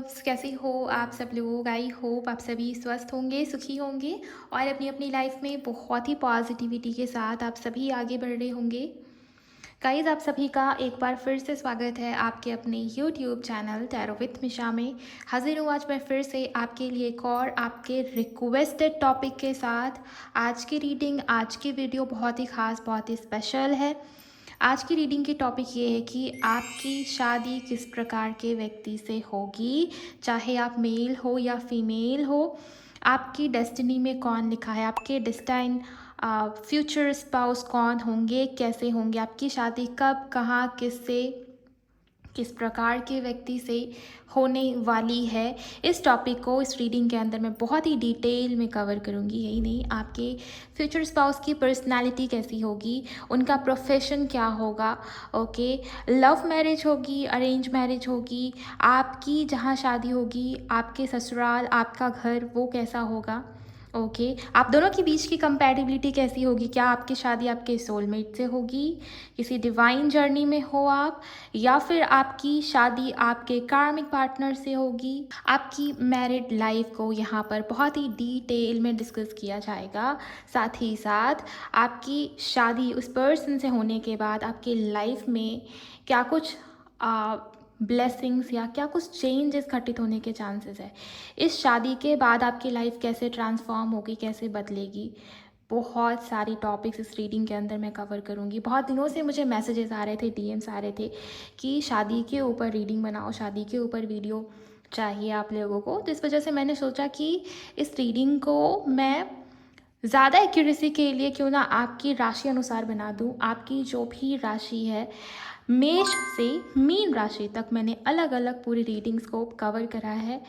Loves, कैसे हो आप सब लोग? आई होप आप सभी स्वस्थ होंगे, सुखी होंगे और अपनी अपनी लाइफ में बहुत ही पॉजिटिविटी के साथ आप सभी आगे बढ़ रहे होंगे। गाइस, आप सभी का एक बार फिर से स्वागत है आपके अपने यूट्यूब चैनल टैरो विथ मिशा में। हाजिर हूँ आज मैं फिर से आपके लिए एक और आपके रिक्वेस्टेड टॉपिक के साथ। आज की रीडिंग, आज की वीडियो बहुत ही ख़ास, बहुत ही स्पेशल है। आज की रीडिंग की टॉपिक ये है कि आपकी शादी किस प्रकार के व्यक्ति से होगी, चाहे आप मेल हो या फीमेल हो। आपकी डेस्टिनी में कौन लिखा है, आपके डेस्टाइन फ्यूचर स्पाउस कौन होंगे, कैसे होंगे, आपकी शादी कब, कहाँ, किससे, किस प्रकार के व्यक्ति से होने वाली है। इस टॉपिक को इस रीडिंग के अंदर मैं बहुत ही डिटेल में कवर करूँगी। यही नहीं, आपके फ्यूचर स्पाउस की पर्सनालिटी कैसी होगी, उनका प्रोफेशन क्या होगा, ओके, लव मैरिज होगी, अरेंज मैरिज होगी, आपकी जहाँ शादी होगी, आपके ससुराल, आपका घर वो कैसा होगा, ओके, आप दोनों के बीच की कंपैटिबिलिटी कैसी होगी, क्या आपकी शादी आपके सोलमेट से होगी, किसी डिवाइन जर्नी में हो आप, या फिर आपकी शादी आपके कार्मिक पार्टनर से होगी। आपकी मैरिड लाइफ को यहाँ पर बहुत ही डिटेल में डिस्कस किया जाएगा। साथ ही साथ आपकी शादी उस पर्सन से होने के बाद आपकी लाइफ में क्या कुछ ब्लेसिंग्स या क्या कुछ चेंजेस घटित होने के चांसेस है। इस शादी के बाद आपकी लाइफ कैसे ट्रांसफॉर्म होगी, कैसे बदलेगी। बहुत सारी टॉपिक्स इस रीडिंग के अंदर मैं कवर करूँगी। बहुत दिनों से मुझे मैसेजेस आ रहे थे, डीएम्स आ रहे थे कि शादी के ऊपर रीडिंग बनाओ, शादी के ऊपर वीडियो चाहिए आप लोगों को। तो इस वजह से मैंने सोचा कि इस रीडिंग को मैं ज़्यादा एक्यूरेसी के लिए क्यों ना आपकी राशि अनुसार बना दूँ। आपकी जो भी राशि है, मेष से मीन राशि तक मैंने अलग अलग पूरी रीडिंग्स को कवर करा है,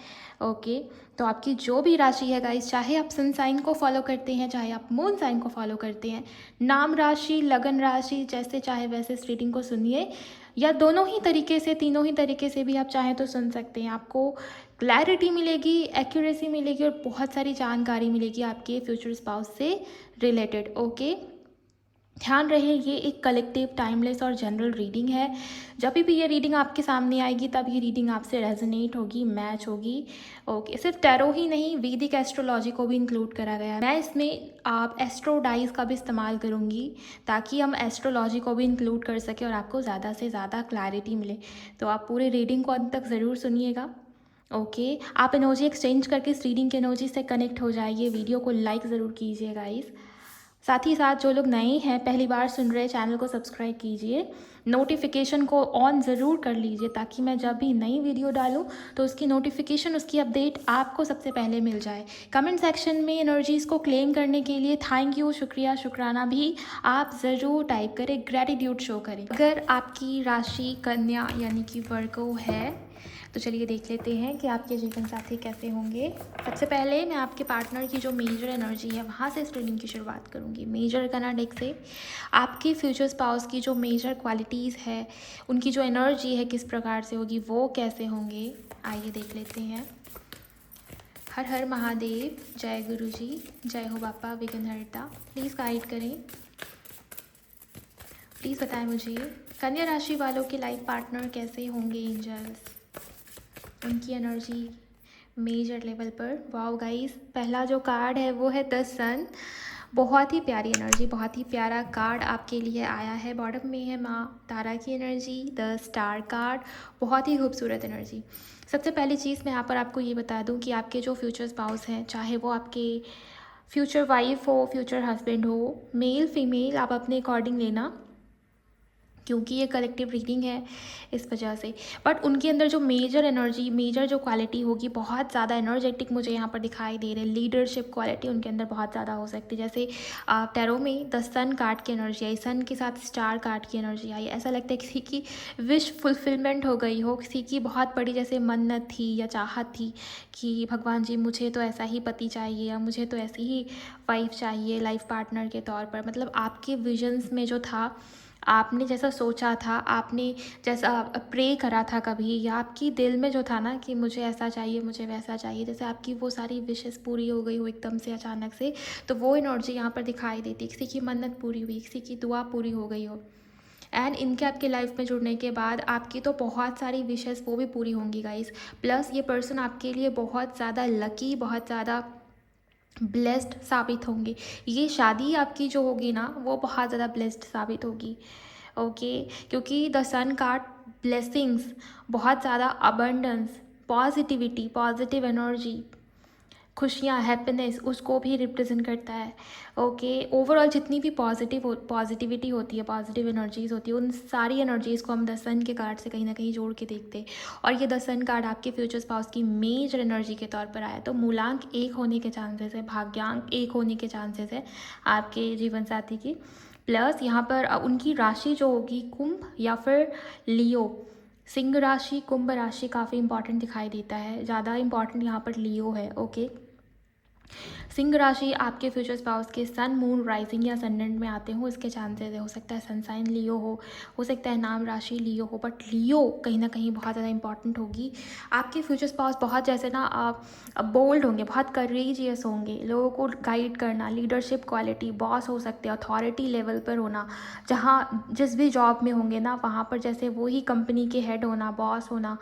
ओके। तो आपकी जो भी राशि है गाइस, चाहे आप सन साइन को फॉलो करते हैं, चाहे आप मून साइन को फॉलो करते हैं, नाम राशि, लगन राशि, जैसे चाहे वैसे इस रीडिंग को सुनिए, या दोनों ही तरीके से, तीनों ही तरीके से भी आप चाहें तो सुन सकते हैं। आपको क्लैरिटी मिलेगी, एक्यूरेसी मिलेगी और बहुत सारी जानकारी मिलेगी आपके फ्यूचर स्पाउस से रिलेटेड, ओके। ध्यान रहे, ये एक कलेक्टिव, टाइमलेस और जनरल रीडिंग है। जब भी ये रीडिंग आपके सामने आएगी तब ये रीडिंग आपसे रेजोनेट होगी, मैच होगी, ओके। सिर्फ टैरो ही नहीं, वैदिक एस्ट्रोलॉजी को भी इंक्लूड करा गया है। मैं इसमें आप एस्ट्रो डाइज का भी इस्तेमाल करूँगी ताकि हम एस्ट्रोलॉजी को भी इंक्लूड कर सकें और आपको ज़्यादा से ज़्यादा क्लैरिटी मिले। तो आप पूरे रीडिंग को अंत तक ज़रूर सुनिएगा, ओके। आप एनर्जी एक्सचेंज करके इस रीडिंग के एनर्जी से कनेक्ट हो जाइए। वीडियो को लाइक ज़रूर कीजिए गाइस। साथ ही साथ जो लोग नए हैं, पहली बार सुन रहे, चैनल को सब्सक्राइब कीजिए, नोटिफिकेशन को ऑन ज़रूर कर लीजिए ताकि मैं जब भी नई वीडियो डालूं तो उसकी नोटिफिकेशन, उसकी अपडेट आपको सबसे पहले मिल जाए। कमेंट सेक्शन में एनर्जीज़ को क्लेम करने के लिए थैंक यू, शुक्रिया, शुक्राना भी आप ज़रूर टाइप करें, ग्रैटिट्यूड शो करें। अगर आपकी राशि कन्या यानी कि वर्गो है तो चलिए देख लेते हैं कि आपके जीवन साथी कैसे होंगे। सबसे पहले मैं आपके पार्टनर की जो मेजर एनर्जी है वहाँ से इस रीडिंग की शुरुआत करूँगी। मेजर करना डेक से आपके फ्यूचर स्पाउस की जो मेजर क्वालिटीज़ है, उनकी जो एनर्जी है किस प्रकार से होगी, वो कैसे होंगे, आइए देख लेते हैं। हर हर महादेव, जय गुरु जी, जय हो बापा विघ्नहर्ता। प्लीज़ गाइड करें, प्लीज़ बताएं मुझे कन्या राशि वालों के लाइफ पार्टनर कैसे होंगे। एंजल्स, उनकी एनर्जी मेजर लेवल पर। वाओ गाइस, पहला जो कार्ड है वो है द सन। बहुत ही प्यारी एनर्जी, बहुत ही प्यारा कार्ड आपके लिए आया है। बॉटम में है माँ तारा की एनर्जी, द स्टार कार्ड, बहुत ही खूबसूरत एनर्जी। सबसे पहली चीज़ मैं यहाँ पर आपको ये बता दूँ कि आपके जो फ्यूचर स्पाउस हैं, चाहे वो आपके फ्यूचर वाइफ हो, फ्यूचर हस्बैंड हो, मेल फीमेल, आप अपने अकॉर्डिंग लेना क्योंकि ये कलेक्टिव रीडिंग है इस वजह से। बट उनके अंदर जो मेजर एनर्जी, मेजर जो क्वालिटी होगी, बहुत ज़्यादा एनर्जेटिक मुझे यहाँ पर दिखाई दे रहे हैं। लीडरशिप क्वालिटी उनके अंदर बहुत ज़्यादा हो सकती है। जैसे टैरो में द सन कार्ड की एनर्जी आई, सन के साथ स्टार कार्ड की एनर्जी आई। ऐसा लगता है किसी की विश फुलफिलमेंट हो गई हो, किसी की बहुत बड़ी जैसे मन्नत थी या चाहत थी कि भगवान जी मुझे तो ऐसा ही पति चाहिए या मुझे तो ऐसी ही वाइफ चाहिए लाइफ पार्टनर के तौर पर। मतलब आपके विजन्स में जो था, आपने जैसा सोचा था, आपने जैसा प्रे करा था कभी, या आपकी दिल में जो था ना कि मुझे ऐसा चाहिए, मुझे वैसा चाहिए, जैसे आपकी वो सारी विशेस पूरी हो गई हो एकदम से अचानक से, तो वो एनर्जी यहाँ पर दिखाई देती है। किसी की मन्नत पूरी हुई, किसी की दुआ पूरी हो गई हो। एंड इनके आपके लाइफ में जुड़ने के बाद आपकी तो बहुत सारी विशेस वो भी पूरी होंगी गाइस। प्लस ये पर्सन आपके लिए बहुत ज़्यादा लकी, बहुत ज़्यादा ब्लेस्ड साबित होंगे। ये शादी आपकी जो होगी ना वो बहुत ज़्यादा ब्लेस्ड साबित होगी। ओके, क्योंकि द सन कार्ड ब्लेसिंग्स, बहुत ज़्यादा अबंडेंस, पॉजिटिविटी, पॉजिटिव एनर्जी, खुशियाँ, हैप्पीनेस, उसको भी रिप्रेजेंट करता है। ओके, ओवरऑल जितनी भी पॉजिटिविटी होती है, पॉजिटिव एनर्जीज़ होती है, उन सारी एनर्जीज़ को हम द सन के कार्ड से कहीं ना कहीं जोड़ के देखते हैं। और ये द सन कार्ड आपके फ्यूचर स्पाउस की मेजर एनर्जी के तौर पर आया, तो मूलांक 1 होने के चांसेस है, भाग्यांक 1 होने के चांसेस है आपके जीवन साथी की। प्लस यहाँ पर उनकी राशि जो होगी कुंभ या फिर लियो, सिंह राशि, कुंभ राशि काफ़ी इंपॉर्टेंट दिखाई देता है। ज़्यादा इंपॉर्टेंट यहाँ पर लियो है। ओके, सिंह राशि आपके फ्यूचर स्पाउस के सन, मून, राइजिंग या असेंडेंट में आते हो, इसके चांसेस है। हो सकता है सन साइन लियो हो सकता है नाम राशि लियो हो, बट लियो कहीं ना कहीं बहुत ज़्यादा इंपॉर्टेंट होगी। आपके फ्यूचर स्पाउस बहुत जैसे ना बोल्ड होंगे, बहुत करेजियस होंगे, लोगों को गाइड करना, लीडरशिप क्वालिटी, बॉस हो सकते हैं, अथॉरिटी लेवल पर होना, जहाँ जिस भी जॉब में होंगे ना वहाँ पर जैसे वही कंपनी के हेड होना, बॉस होना,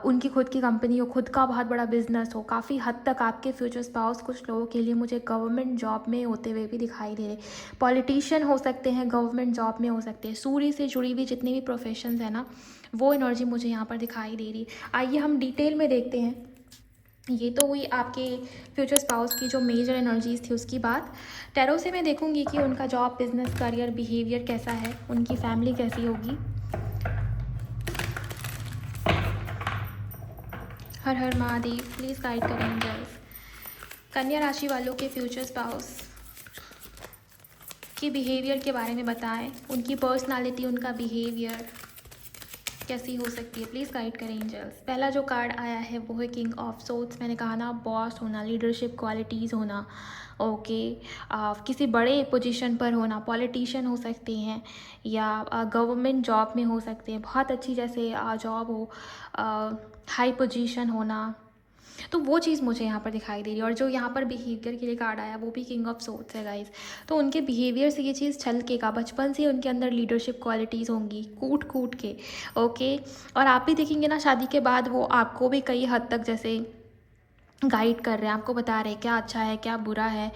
उनकी खुद की कंपनी हो, खुद का बहुत बड़ा बिजनेस हो। काफ़ी हद तक आपके फ्यूचर स्पाउस कुछ लोगों के लिए मुझे गवर्नमेंट जॉब में होते हुए भी दिखाई दे रहे। पॉलिटिशियन हो सकते हैं, गवर्नमेंट जॉब में हो सकते हैं, सूर्य से जुड़ी हुई जितनी भी प्रोफेशंस है ना, वो एनर्जी मुझे यहाँ पर दिखाई दे रही। आइए हम डिटेल में देखते हैं। ये तो हुई आपके फ्यूचर स्पाउस की जो मेजर एनर्जीज थी उसकी बात। टैरो से मैं देखूंगी कि उनका जॉब, बिजनेस, करियर, बिहेवियर कैसा है, उनकी फैमिली कैसी होगी। हर हर महादेव, प्लीज़ गाइड करें एंजल्स। कन्या राशि वालों के फ्यूचर स्पाउस के बिहेवियर के बारे में बताएं, उनकी पर्सनालिटी, उनका बिहेवियर कैसी हो सकती है, प्लीज़ गाइड करें एंजल्स। पहला जो कार्ड आया है वो है किंग ऑफ सोर्ड्स। मैंने कहा ना, बॉस होना, लीडरशिप क्वालिटीज़ होना। ओके, किसी बड़े पोजीशन पर होना, पॉलिटिशियन हो सकते हैं या गवर्नमेंट जॉब में हो सकते हैं, बहुत अच्छी जैसे जॉब हो, हाई पोजीशन होना। तो वो चीज़ मुझे यहाँ पर दिखाई दे रही है। और जो यहाँ पर बिहेवियर के लिए कार्ड आया वो भी किंग ऑफ सोर्ड्स है गाइस। तो उनके बिहेवियर से ये चीज़ छलकेगा, बचपन से उनके अंदर लीडरशिप क्वालिटीज़ होंगी, कूट कूट के। ओके, और आप भी देखेंगे ना शादी के बाद वो आपको भी कई हद तक जैसे गाइड कर रहे हैं, आपको बता रहे हैं क्या अच्छा है क्या बुरा है,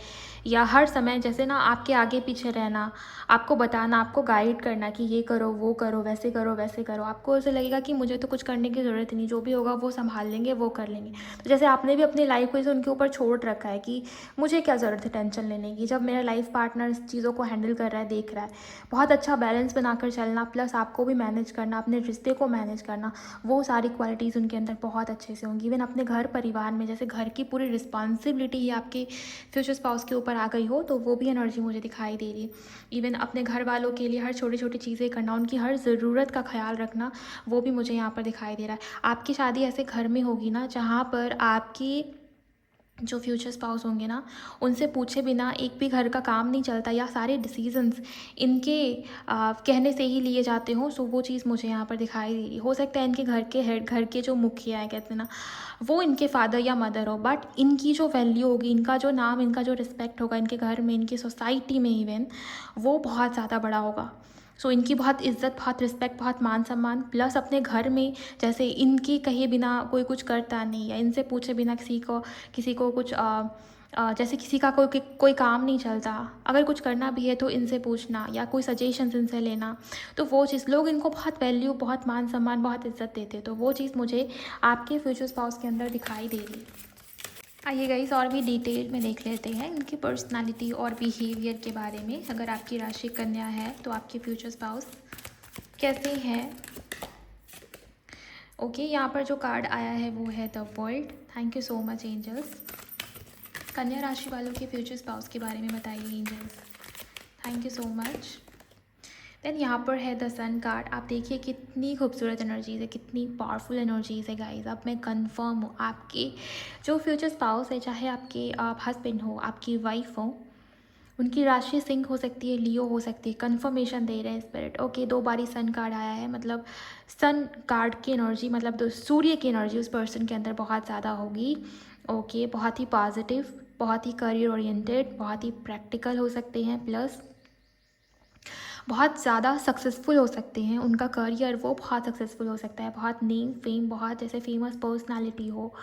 या हर समय जैसे ना आपके आगे पीछे रहना, आपको बताना, आपको गाइड करना कि ये करो, वो करो, वैसे करो, वैसे करो। आपको ऐसे लगेगा कि मुझे तो कुछ करने की ज़रूरत नहीं, जो भी होगा वो संभाल लेंगे, वो कर लेंगे। तो जैसे आपने भी अपनी लाइफ को जैसे उनके ऊपर छोड़ रखा है कि मुझे क्या ज़रूरत है टेंशन लेने की, जब मेरा लाइफ पार्टनर इस चीज़ों को हैंडल कर रहा है, देख रहा है। बहुत अच्छा बैलेंस बनाकर चलना, प्लस आपको भी मैनेज करना, अपने रिश्ते को मैनेज करना, वो सारी क्वालिटीज़ उनके अंदर बहुत अच्छे से होंगी। इवन अपने घर परिवार में जैसे घर की पूरी रिस्पॉन्सिबिलिटी ही आपके फ्यूचर स्पाउस के ऊपर आ गई हो, तो वो भी एनर्जी मुझे दिखाई दे रही है। इवन अपने घर वालों के लिए हर छोटी छोटी चीज़ें करना, उनकी हर ज़रूरत का ख्याल रखना, वो भी मुझे यहाँ पर दिखाई दे रहा है। आपकी शादी ऐसे घर में होगी ना जहाँ पर आपकी जो फ्यूचर स्पाउस होंगे ना, उनसे पूछे बिना एक भी घर का काम नहीं चलता, या सारे डिसीजंस इनके कहने से ही लिए जाते हों। सो वो चीज़ मुझे यहाँ पर दिखाई दे रही। हो सकता है इनके घर के हेड, घर के जो मुखिया है कहते हैं ना, वो इनके फादर या मदर हो, बट इनकी जो वैल्यू होगी, इनका जो नाम, इनका जो रिस्पेक्ट होगा इनके घर में, इनकी सोसाइटी में इवन, वो बहुत ज़्यादा बड़ा होगा। सो इनकी बहुत इज्जत, बहुत रिस्पेक्ट, बहुत मान सम्मान। प्लस अपने घर में जैसे इनके कहे बिना कोई कुछ करता नहीं, या इनसे पूछे बिना किसी को कुछ जैसे किसी का कोई काम नहीं चलता। अगर कुछ करना भी है तो इनसे पूछना या कोई सजेशंस इनसे लेना। तो वो चीज़, लोग इनको बहुत वैल्यू, बहुत मान सम्मान, बहुत इज्जत देते। तो वो चीज़ मुझे आपके फ्यूचर स्पाउस के अंदर दिखाई दे रही। आइए गाइस, और भी डिटेल में देख लेते हैं इनकी पर्सनालिटी और बिहेवियर के बारे में। अगर आपकी राशि कन्या है तो आपके फ्यूचर स्पाउस कैसे हैं। ओके, यहाँ पर जो कार्ड आया है वो है the world. Thank you so much angels. कन्या राशि वालों के फ्यूचर स्पाउस के बारे में बताइए angels. Thank you so much. Then यहाँ पर है द सन कार्ड। आप देखिए कितनी खूबसूरत एनर्जीज़ है, कितनी पावरफुल एनर्जीज़ है गाइस। अब मैं कंफर्म हूँ आपके जो फ्यूचर स्पाउस है, चाहे आपके हस्बैंड हो, आपकी वाइफ हो, उनकी राशि सिंह हो सकती है, लियो हो सकती है। कंफर्मेशन दे रहे हैं स्पिरिट। ओके, 2 बारी सन कार्ड आया है, मतलब सन कार्ड की एनर्जी, मतलब सूर्य की एनर्जी उस पर्सन के अंदर बहुत ज़्यादा होगी। ओके, बहुत ही पॉजिटिव, बहुत ही करियर ओरिएंटेड, बहुत ही प्रैक्टिकल हो सकते हैं। प्लस बहुत ज़्यादा सक्सेसफुल हो सकते हैं, उनका करियर वो बहुत सक्सेसफुल हो सकता है, बहुत नेम फेम, बहुत जैसे फेमस पर्सनालिटी हो।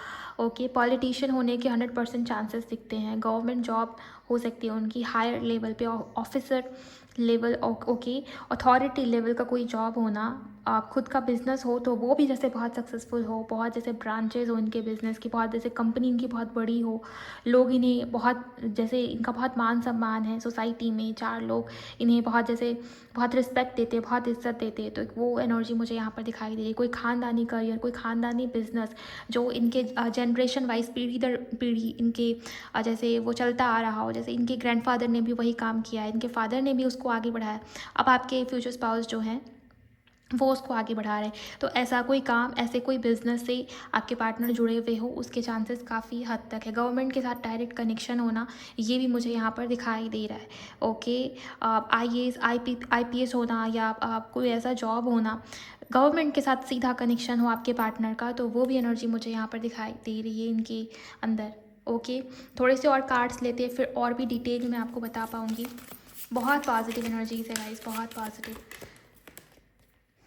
ओके, पॉलिटिशियन होने के 100% चांसेस दिखते हैं, गवर्नमेंट जॉब हो सकती है उनकी, हायर लेवल पे officer level, okay, authority level का कोई जॉब होना। खुद का बिजनेस हो तो वो भी जैसे बहुत सक्सेसफुल हो, बहुत जैसे ब्रांचेज हो इनके बिजनेस की, बहुत जैसे कंपनी इनकी बहुत बड़ी हो, लोग इन्हें बहुत जैसे इनका बहुत मान सम्मान है सोसाइटी में, चार लोग इन्हें बहुत जैसे बहुत रिस्पेक्ट देते हैं, बहुत इज्जत देते हैं। तो वो एनर्जी मुझे यहाँ पर दिखाई दे रही है। कोई ख़ानदानी करियर, कोई ख़ानदानी बिजनेस जो इनके जनरेशन वाइज, पीढ़ी दर पीढ़ी इनके जैसे वो चलता आ रहा हो, जैसे इनके ग्रैंडफादर ने भी वही काम किया है, इनके फादर ने भी उसको आगे बढ़ाया, अब आपके फ्यूचर स्पाउस जो हैं वो उसको आगे बढ़ा रहे हैं। तो ऐसा कोई काम, ऐसे कोई बिजनेस से आपके पार्टनर जुड़े हुए हो, उसके चांसेस काफ़ी हद तक है। गवर्नमेंट के साथ डायरेक्ट कनेक्शन होना, ये भी मुझे यहाँ पर दिखाई दे रहा है। ओके, आईएएस आईपीएस होना, या कोई ऐसा जॉब होना, गवर्नमेंट के साथ सीधा कनेक्शन हो आपके पार्टनर का, तो वो भी एनर्जी मुझे यहाँ पर दिखाई दे रही है इनके अंदर। ओके, थोड़े से और कार्ड्स लेते हैं, फिर और भी डिटेल में आपको बता पाऊँगी। बहुत पॉजिटिव एनर्जीज है गाइस, बहुत पॉजिटिव।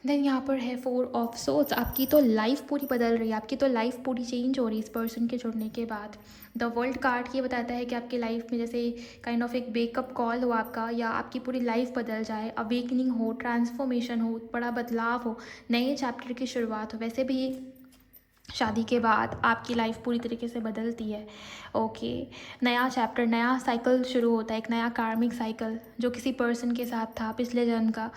देन यहाँ पर है 4 ऑफ सोर्ड्स। आपकी तो लाइफ पूरी बदल रही है, आपकी तो लाइफ पूरी चेंज हो रही है इस पर्सन के जुड़ने के बाद। द वर्ल्ड कार्ड ये बताता है कि आपकी लाइफ में जैसे काइंड ऑफ एक वेकअप कॉल हो आपका, या आपकी पूरी लाइफ बदल जाए, अवेकनिंग हो, ट्रांसफॉर्मेशन हो, बड़ा बदलाव हो, नए चैप्टर की शुरुआत हो। वैसे भी शादी के बाद आपकी लाइफ पूरी तरीके से बदलती है। ओके, नया चैप्टर, नया साइकिल शुरू होता है, एक नया कार्मिक साइकिल जो किसी पर्सन के साथ था पिछले जन्म का,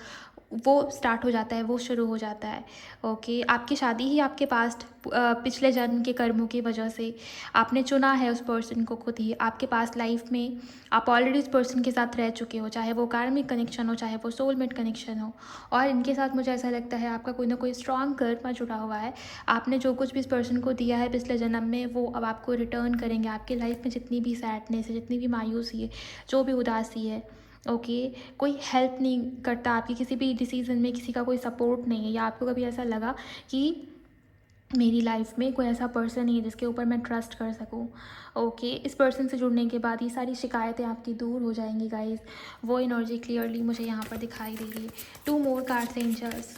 वो स्टार्ट हो जाता है, वो शुरू हो जाता है। ओके, आपकी शादी ही आपके पास्ट पिछले जन्म के कर्मों की वजह से आपने चुना है उस पर्सन को खुद ही। आपके पास लाइफ में आप ऑलरेडी उस पर्सन के साथ रह चुके हो, चाहे वो कार्मिक कनेक्शन हो, चाहे वो सोलमेट कनेक्शन हो, और इनके साथ मुझे ऐसा लगता है आपका कोई ना कोई स्ट्रॉन्ग कर्म जुड़ा हुआ है। आपने जो कुछ भी इस पर्सन को दिया है पिछले जन्म में, वो अब आपको रिटर्न करेंगे। आपकी लाइफ में जितनी भी सैडनेस है, जितनी भी मायूसी है, जो भी उदासी है, ओके, कोई हेल्प नहीं करता आपकी किसी भी डिसीज़न में, किसी का कोई सपोर्ट नहीं है, या आपको कभी ऐसा लगा कि मेरी लाइफ में कोई ऐसा पर्सन नहीं है जिसके ऊपर मैं ट्रस्ट कर सकूं। ओके, इस पर्सन से जुड़ने के बाद ये सारी शिकायतें आपकी दूर हो जाएंगी गाइस। वो एनर्जी क्लियरली मुझे यहाँ पर दिखाई दे रही है। 2 more cards angels.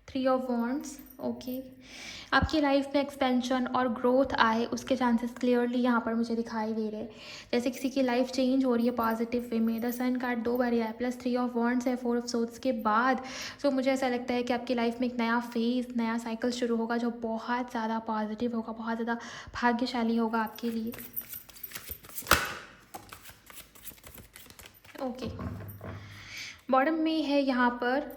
3 of wands. Okay, आपकी लाइफ में एक्सपेंशन और ग्रोथ आए, उसके चांसेस क्लियरली यहाँ पर मुझे दिखाई दे रहे हैं। जैसे किसी की लाइफ चेंज हो रही है पॉजिटिव वे में। द सन कार्ड 2 बार आया, प्लस 3 ऑफ वॉन्ड्स है 4 ऑफ सोर्ड्स के बाद। सो मुझे ऐसा लगता है कि आपकी लाइफ में एक नया फेज, नया साइकिल शुरू होगा जो बहुत ज़्यादा पॉजिटिव होगा, बहुत ज़्यादा भाग्यशाली होगा आपके लिए। ओके, बॉटम में है यहाँ पर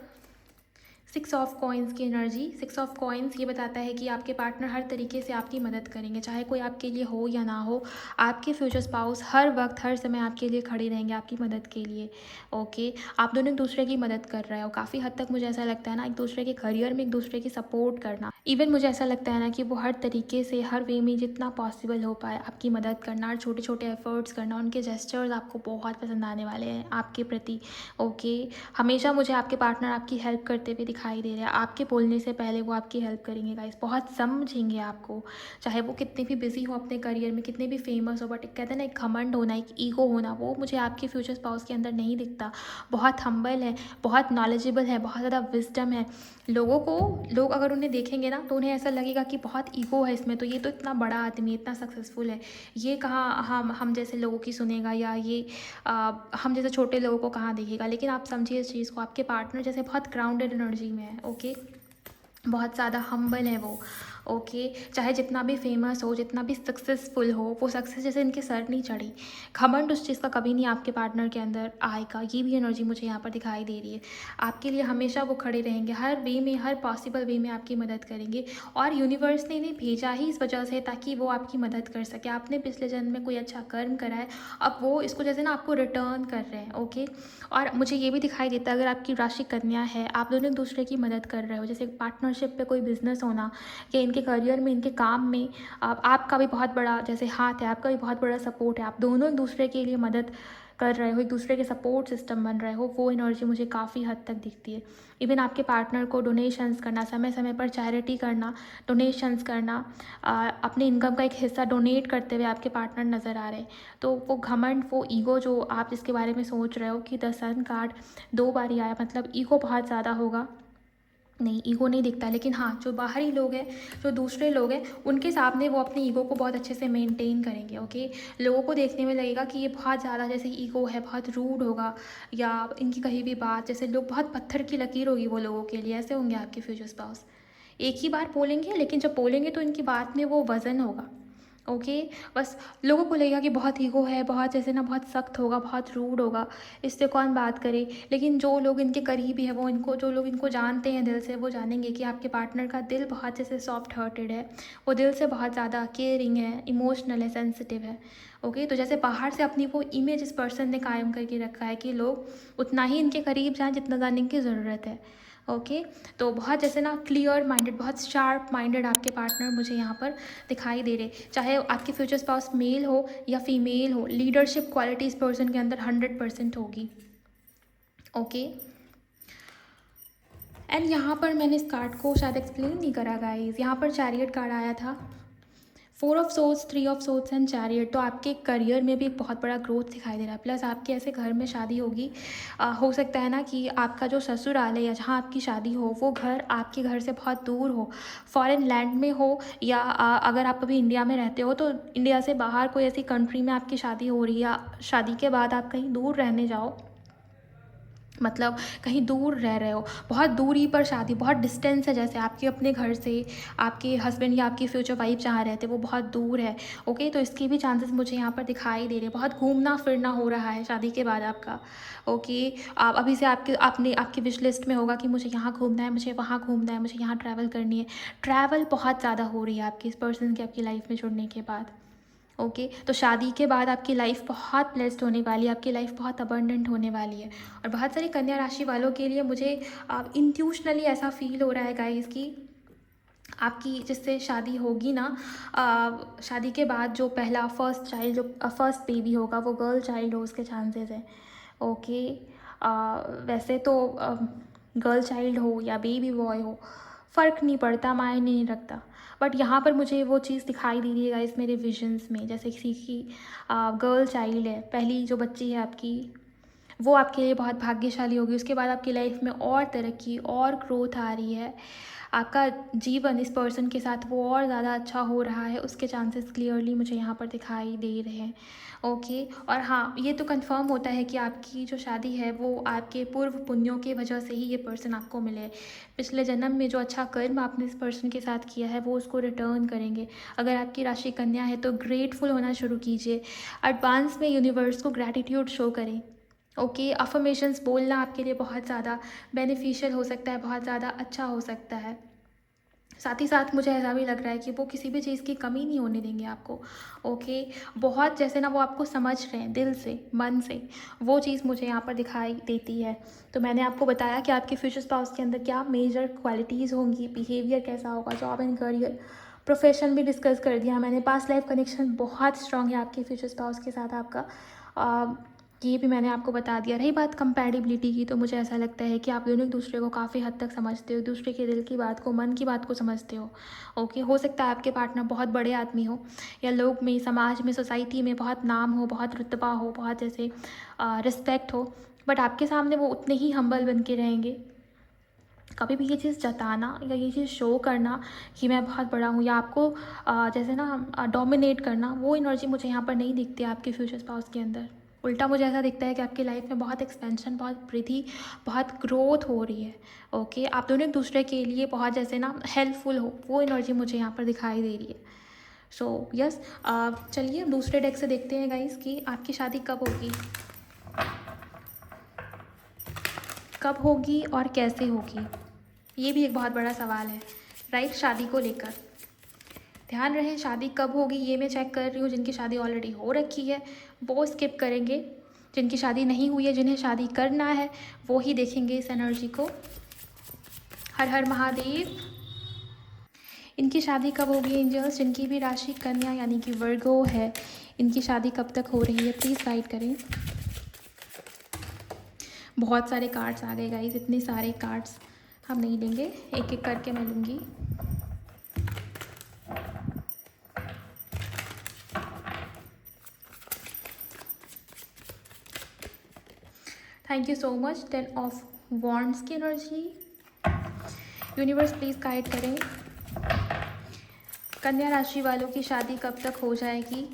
6 ऑफ कॉइन्स की एनर्जी। 6 ऑफ कॉइन्स ये बताता है कि आपके पार्टनर हर तरीके से आपकी मदद करेंगे, चाहे कोई आपके लिए हो या ना हो। आपके फ्यूचर स्पाउस हर वक्त, हर समय आपके लिए खड़े रहेंगे, आपकी मदद के लिए। ओके, आप दोनों एक दूसरे की मदद कर रहे हो। काफ़ी हद तक मुझे ऐसा लगता है ना, एक दूसरे के करियर में एक दूसरे की सपोर्ट करना। इवन मुझे ऐसा लगता है ना कि वो हर तरीके से, हर वे में जितना पॉसिबल हो पाए आपकी मदद करना, और छोटे छोटे एफर्ट्स करना। उनके जेस्चर्स आपको बहुत पसंद आने वाले हैं आपके प्रति। ओके, हमेशा मुझे आपके पार्टनर आपकी हेल्प करते हुए दिखाई दे रहे हैं। आपके बोलने से पहले वो आपकी हेल्प करेंगे गाइस, बहुत समझेंगे आपको, चाहे वो कितने भी बिजी हो अपने करियर में, कितने भी फेमस हो। बट कहते हैं ना, एक घमंड होना, एक ईगो होना, वो मुझे आपके फ्यूचर स्पाउस के अंदर नहीं दिखता। बहुत हम्बल है, बहुत नॉलेजेबल है, बहुत ज़्यादा विजडम है। लोग अगर उन्हें देखेंगे ना, तो उन्हें ऐसा लगेगा कि बहुत ईगो है इसमें, तो ये तो इतना बड़ा आदमी, इतना सक्सेसफुल है, ये कहाँ हम जैसे लोगों की सुनेगा, या ये हम जैसे छोटे लोगों को कहाँ देखेगा। लेकिन आप समझिए इस चीज़ को, आपके पार्टनर जैसे बहुत ग्राउंडेड एनर्जी में है। ओके, बहुत ज़्यादा हम्बल है वो। ओके, चाहे जितना भी फेमस हो, जितना भी सक्सेसफुल हो, वो सक्सेस जैसे इनके सर नहीं चढ़ी। घमंड उस चीज़ का कभी नहीं आपके पार्टनर के अंदर आएगा। ये भी एनर्जी मुझे यहाँ पर दिखाई दे रही है। आपके लिए हमेशा वो खड़े रहेंगे, हर वे में, हर पॉसिबल वे में आपकी मदद करेंगे। और यूनिवर्स ने इन्हें भेजा ही इस वजह से ताकि वो आपकी मदद कर सके। आपने पिछले जन्म में कोई अच्छा कर्म करा है, अब वो इसको जैसे ना आपको रिटर्न कर रहे हैं। ओके, और मुझे ये भी दिखाई देता है, अगर आपकी राशि कन्या है, आप दोनों एक दूसरे की मदद कर रहे हो, जैसे पार्टनरशिप पे कोई बिजनेस होना, या इनके करियर में, इनके काम में आपका भी बहुत बड़ा जैसे हाथ है, आपका भी बहुत बड़ा सपोर्ट है। आप दोनों एक दूसरे के लिए मदद कर रहे हो, एक दूसरे के सपोर्ट सिस्टम बन रहे हो, वो एनर्जी मुझे काफ़ी हद तक दिखती है। इवन आपके पार्टनर को डोनेशंस करना, समय समय पर चैरिटी करना, डोनेशंस करना, अपने इनकम का एक हिस्सा डोनेट करते हुए आपके पार्टनर नज़र आ रहे हैं। तो वो घमंड, वो ईगो जो आप जिसके बारे में सोच रहे हो कि द सन कार्ड 2 बार ही आया, मतलब ईगो बहुत ज़्यादा होगा, नहीं, ईगो नहीं दिखता। लेकिन हाँ, जो बाहरी लोग हैं, जो दूसरे लोग हैं, उनके सामने वो अपने ईगो को बहुत अच्छे से मेंटेन करेंगे। ओके, लोगों को देखने में लगेगा कि ये बहुत ज़्यादा जैसे ईगो है, बहुत रूड होगा, या इनकी कहीं भी बात जैसे लोग, बहुत पत्थर की लकीर होगी वो लोगों के लिए। ऐसे होंगे आपके फ्यूचर स्पाउस, एक ही बार बोलेंगे, लेकिन जब बोलेंगे तो इनकी बात में वो वज़न होगा। ओके, बस लोगों को लगेगा कि बहुत ईगो है, बहुत जैसे ना बहुत सख्त होगा, बहुत रूड होगा, इससे कौन बात करे। लेकिन जो लोग इनके करीबी है, वो इनको, जो लोग इनको जानते हैं दिल से, वो जानेंगे कि आपके पार्टनर का दिल बहुत जैसे सॉफ्ट हार्टेड है, वो दिल से बहुत ज़्यादा केयरिंग है, इमोशनल है, सेंसिटिव है। ओके, तो जैसे बाहर से अपनी वो इमेज इस पर्सन ने कायम करके रखा है कि लोग उतना ही इनके करीब जाएँ जितना जाने की ज़रूरत है। ओके, तो बहुत जैसे ना क्लियर माइंडेड, बहुत शार्प माइंडेड आपके पार्टनर मुझे यहाँ पर दिखाई दे रहे। चाहे आपके फ्यूचर स्पाउस मेल हो या फीमेल हो, लीडरशिप क्वालिटी इस पर्सन के अंदर 100% होगी। ओके, एंड यहाँ पर मैंने इस कार्ड को शायद एक्सप्लेन नहीं करा गाइस, यहाँ पर चैरियट कार्ड आया था, 4 of swords, 3 of swords and chariot. तो आपके करियर में भी एक बहुत बड़ा ग्रोथ दिखाई दे रहा है। प्लस आपके ऐसे घर में शादी होगी, हो सकता है ना कि आपका जो ससुराल है या जहाँ आपकी शादी हो, वो घर आपके घर से बहुत दूर हो, फॉरेन लैंड में हो, या अगर आप अभी इंडिया में रहते हो तो इंडिया से बाहर कोई ऐसी कंट्री में आपकी शादी हो रही है, या शादी के बाद आप कहीं दूर रहने जाओ, मतलब कहीं दूर रह रहे हो, बहुत दूरी पर शादी, बहुत डिस्टेंस है, जैसे आपके अपने घर से आपके हस्बैंड या आपकी फ्यूचर वाइफ जहाँ रहते हैं वो बहुत दूर है। ओके, तो इसके भी चांसेस मुझे यहाँ पर दिखाई दे रहे हैं। बहुत घूमना फिरना हो रहा है शादी के बाद आपका। ओके, आप अभी से आपकी विश लिस्ट में होगा कि मुझे यहाँ घूमना है, मुझे वहाँ घूमना है, मुझे यहाँ ट्रैवल करनी है। ट्रैवल बहुत ज़्यादा हो रही है आपकी इस पर्सन की आपकी लाइफ में जुड़ने के बाद। ओके, तो शादी के बाद आपकी लाइफ बहुत ब्लेस्ड होने वाली है, आपकी लाइफ बहुत अबंडेंट होने वाली है। और बहुत सारी कन्या राशि वालों के लिए मुझे इंट्यूशनली ऐसा फील हो रहा है गाइस कि आपकी जिससे शादी होगी ना, शादी के बाद जो पहला फर्स्ट चाइल्ड, जो फर्स्ट बेबी होगा, वो गर्ल चाइल्ड हो, उसके चांसेस हैं। ओके, वैसे तो गर्ल चाइल्ड हो या बेबी बॉय हो, फ़र्क नहीं पड़ता, मायने नहीं रखता। बट यहाँ पर मुझे वो चीज़ दिखाई दे रही है गाइस मेरे विजन्स में, जैसे किसी की गर्ल चाइल्ड है, पहली जो बच्ची है आपकी, वो आपके लिए बहुत भाग्यशाली होगी। उसके बाद आपकी लाइफ में और तरक्की और ग्रोथ आ रही है, आपका जीवन इस पर्सन के साथ वो और ज़्यादा अच्छा हो रहा है, उसके चांसेस क्लियरली मुझे यहाँ पर दिखाई दे रहे हैं। ओके, और हाँ, ये तो कंफर्म होता है कि आपकी जो शादी है वो आपके पूर्व पुण्यों की वजह से ही ये पर्सन आपको मिले। पिछले जन्म में जो अच्छा कर्म आपने इस पर्सन के साथ किया है वो उसको रिटर्न करेंगे। अगर आपकी राशि कन्या है तो ग्रेटफुल होना शुरू कीजिए, एडवांस में यूनिवर्स को ग्रैटिट्यूड शो करें। ओके, अफर्मेशंस बोलना आपके लिए बहुत ज़्यादा बेनिफिशियल हो सकता है, बहुत ज़्यादा अच्छा हो सकता है। साथ ही साथ मुझे ऐसा भी लग रहा है कि वो किसी भी चीज़ की कमी नहीं होने देंगे आपको। ओके, बहुत जैसे ना वो आपको समझ रहे हैं दिल से, मन से, वो चीज़ मुझे यहाँ पर दिखाई देती है। तो मैंने आपको बताया कि आपके फ्यूचर स्पाउस के अंदर क्या मेजर क्वालिटीज़ होंगी, बिहेवियर कैसा होगा, जॉब एंड करियर, प्रोफेशन भी डिस्कस कर दिया मैंने। पास्ट लाइफ कनेक्शन बहुत स्ट्रांग है आपके फ्यूचर स्पाउस के साथ आपका, ये भी मैंने आपको बता दिया। रही बात कंपैटिबिलिटी की, तो मुझे ऐसा लगता है कि आप दोनों एक दूसरे को काफ़ी हद तक समझते हो, दूसरे के दिल की बात को, मन की बात को समझते हो। ओके, हो सकता है आपके पार्टनर बहुत बड़े आदमी हो, या लोग में, समाज में, सोसाइटी में बहुत नाम हो, बहुत रुतबा हो, बहुत जैसे रिस्पेक्ट हो, बट आपके सामने वो उतने ही हम्बल बन के रहेंगे। कभी भी ये चीज़ जताना या ये चीज़ शो करना कि मैं बहुत बड़ा हूँ, या आपको जैसे ना डोमिनेट करना, वो एनर्जी मुझे यहाँ पर नहीं दिखती है आपके फ्यूचर स्पाउस के अंदर। उल्टा मुझे ऐसा दिखता है कि आपकी लाइफ में बहुत एक्सपेंशन, बहुत वृद्धि, बहुत ग्रोथ हो रही है। ओके, आप दोनों एक दूसरे के लिए बहुत जैसे ना हेल्पफुल हो, वो एनर्जी मुझे यहाँ पर दिखाई दे रही है। सो यस, चलिए दूसरे डेक से देखते हैं गाइस कि आपकी शादी कब होगी, कब होगी और कैसे होगी। ये भी एक बहुत बड़ा सवाल है, राइट, शादी को लेकर। ध्यान रहे, शादी कब होगी ये मैं चेक कर रही हूँ। जिनकी शादी ऑलरेडी हो रखी है वो स्किप करेंगे, जिनकी शादी नहीं हुई है, जिन्हें शादी करना है, वो ही देखेंगे इस एनर्जी को। हर हर महादेव। इनकी शादी कब होगी एंजल्स, जिनकी भी राशि कन्या यानी कि वर्गो है, इनकी शादी कब तक हो रही है, प्लीज़ गाइड करें। बहुत सारे कार्ड्स आ गए गाइस, इतने सारे कार्ड्स हम नहीं लेंगे, एक एक करके मैं लूँगी। Thank you so much. 10 of wands की एनर्जी, यूनिवर्स प्लीज़ गाइड करें कन्या राशि वालों की शादी कब तक हो जाएगी।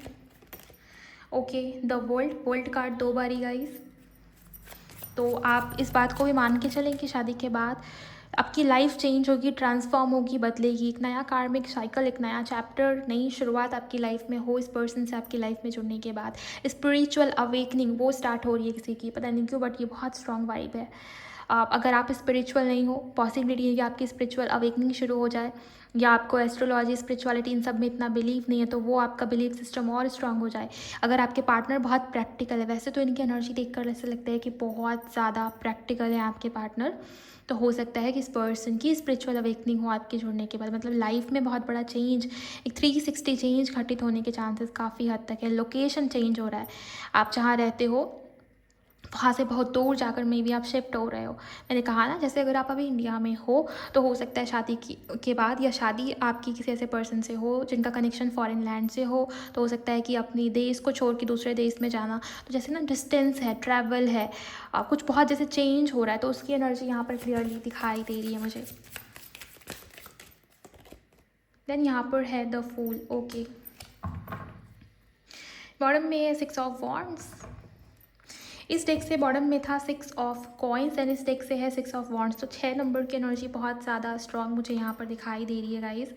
ओके, द वर्ल्ड कार्ड 2 बारी गाइस। तो आप इस बात को भी मान के चलें कि शादी के बाद आपकी लाइफ चेंज होगी, ट्रांसफॉर्म होगी, बदलेगी। एक नया कार्मिक साइकिल, एक नया चैप्टर, नई शुरुआत आपकी लाइफ में हो इस पर्सन से आपकी लाइफ में जुड़ने के बाद। स्पिरिचुअल अवेकनिंग वो स्टार्ट हो रही है किसी की, पता नहीं क्यों, बट ये बहुत स्ट्रॉन्ग वाइब है। अगर आप स्पिरिचुअल नहीं हो, पॉसिबिलिटी है कि आपकी स्पिरिचुअल अवेकनिंग शुरू हो जाए, या आपको एस्ट्रोलॉजी, स्पिरिचुअलिटी इन सब में इतना बिलीव नहीं है तो वो आपका बिलीव सिस्टम और स्ट्रांग हो जाए। अगर आपके पार्टनर बहुत प्रैक्टिकल है, वैसे तो इनकी एनर्जी देखकर ऐसा लगता है कि बहुत ज़्यादा प्रैक्टिकल है आपके पार्टनर, तो हो सकता है कि इस पर्सन की स्पिरिचुअल अवेकनिंग हो आपके जुड़ने के बाद। मतलब लाइफ में बहुत बड़ा चेंज, एक 360 चेंज घटित होने के चांसेस काफ़ी हद तक है। लोकेशन चेंज हो रहा है, आप जहाँ रहते हो वहाँ से बहुत दूर जाकर में भी आप शिफ्ट हो रहे हो। मैंने कहा ना, जैसे अगर आप अभी इंडिया में हो तो हो सकता है शादी के बाद, या शादी आपकी किसी ऐसे पर्सन से हो जिनका कनेक्शन फॉरेन लैंड से हो, तो हो सकता है कि अपनी देश को छोड़ के दूसरे देश में जाना, तो जैसे ना डिस्टेंस है, ट्रैवल है, कुछ बहुत जैसे चेंज हो रहा है, तो उसकी एनर्जी यहाँ पर क्लियरली दिखाई दे रही है मुझे। देन यहाँ पर है द फूल। ओके, बॉटम में है 6 ऑफ वॉन्ड्स। इस डेक से बॉटम में था 6 ऑफ कॉइन्स एंड इस डेक से है 6 ऑफ वॉन्ड्स। तो 6 नंबर की एनर्जी बहुत ज़्यादा स्ट्रॉन्ग मुझे यहाँ पर दिखाई दे रही है गाइस।